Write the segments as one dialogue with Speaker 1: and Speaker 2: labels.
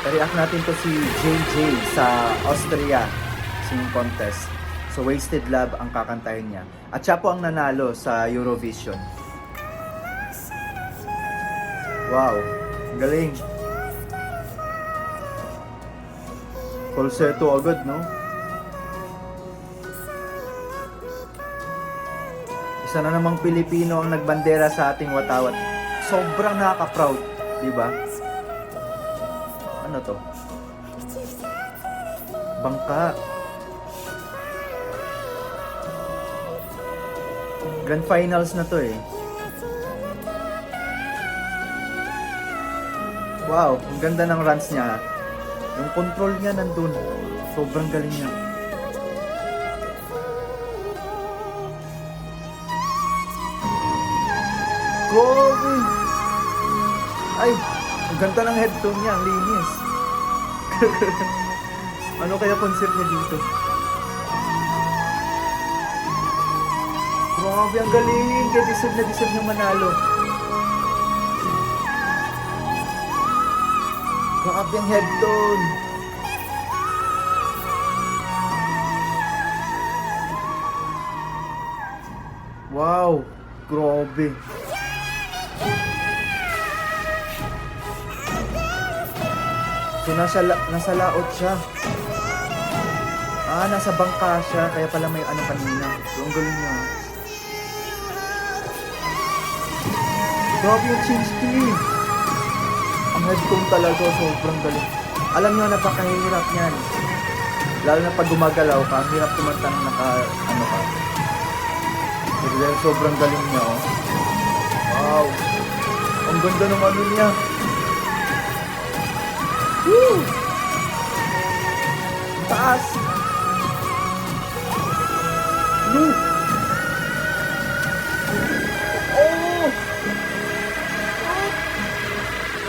Speaker 1: I-react natin to si JJ sa Austria singing contest. So Wasted Love ang kakantahin niya. At siya po ang nanalo sa Eurovision. Wow, ang galing. Falsetto agad, no? Isa na namang Pilipino ang nagbandera sa ating watawat. Sobrang nakaka-proud, di ba? Ano to? Bangka. Grand finals na to eh. Wow, ang ganda ng runs niya. Yung control niya nandun. Sobrang galing niya. Grabe! Ay, ang ganda ng head tone niya. Ang linis. Ano kaya concept niya dito? Grabe, ang galing. Kaya deserve niyang manalo. Grabe ang head tone. Wow, grabe. So nasa laot siya. Nasa bangka siya, kaya pala may ano kanina. So ang galing niya. Grabe yung change key. Ang head tone talaga, sobrang galing. Alam niyo, napakahirap niyan. Lalo na pag gumagalaw ka, ang hirap kumanta ng ano ka. Pero dahil sobrang galing niya, oh. Wow! Ang ganda ng ano niya. Woo! Taas! Look! Oh!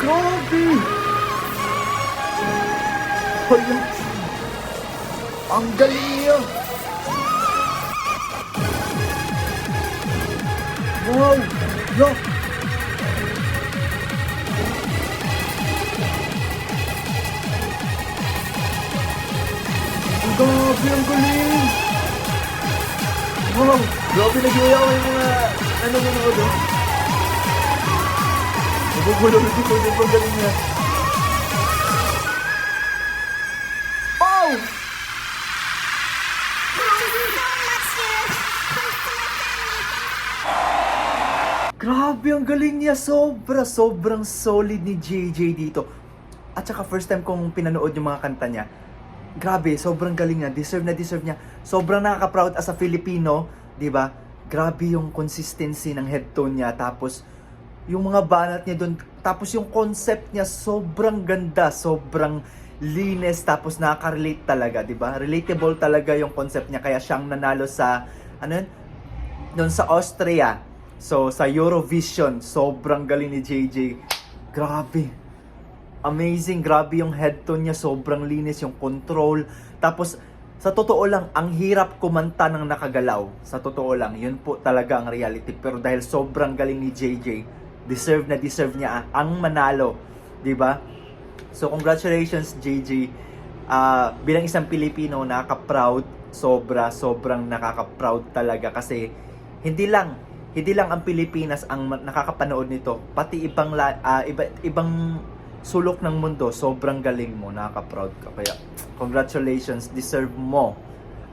Speaker 1: Grabe! Hala! Ang galing niya! Wow! Look! Ang grabe! Ang galing! Wow! Grabe, nag-iaya ko yung mga nanonood, oh. Nagugulong dito yung pagaling niya. Oh! Grabe, ang galing niya. Sobrang solid ni JJ dito. At saka first time kong pinanood yung mga kanta niya. Grabe, sobrang galing niya. Deserve niya. Sobrang nakaka-proud as a Filipino, 'di ba? Grabe yung consistency ng head tone niya, tapos yung mga banat niya doon, tapos yung concept niya sobrang ganda, sobrang linis, tapos nakaka-relate talaga, 'di ba? Relatable talaga yung concept niya, kaya siyang nanalo sa doon sa Austria. So sa Eurovision, sobrang galing ni JJ. Grabe. Amazing, grabe yung head tone niya, sobrang linis yung control. Tapos, sa totoo lang, ang hirap kumanta ng nakagalaw. Sa totoo lang, yun po talaga ang reality. Pero dahil sobrang galing ni JJ, deserve niya ang manalo. 'Di ba? So, congratulations JJ. Bilang isang Pilipino, nakaka-proud. Sobrang nakaka-proud talaga. Kasi, hindi lang ang Pilipinas ang nakakapanood nito. Pati ibang sulok ng mundo, sobrang galing mo, nakaka-proud ka. Kaya, congratulations, deserve mo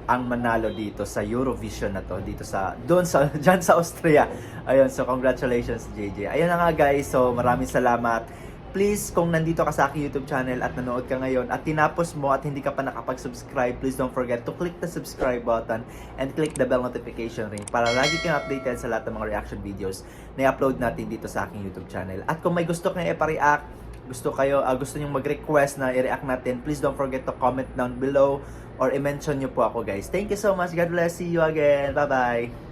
Speaker 1: ang manalo dito sa Eurovision na to, dyan sa Austria. Ayun, so congratulations JJ. Ayun na nga guys, so maraming salamat. Please, kung nandito ka sa aking YouTube channel at nanood ka ngayon at tinapos mo at hindi ka pa nakapag-subscribe, please don't forget to click the subscribe button and click the bell notification ring para lagi kang updated sa lahat ng mga reaction videos na i-upload natin dito sa aking YouTube channel. At kung may gusto kang i-react, gusto nyo mag-request na i-react natin, please don't forget to comment down below or i-mention nyo po ako guys. Thank you so much. God bless. See you again. Bye-bye.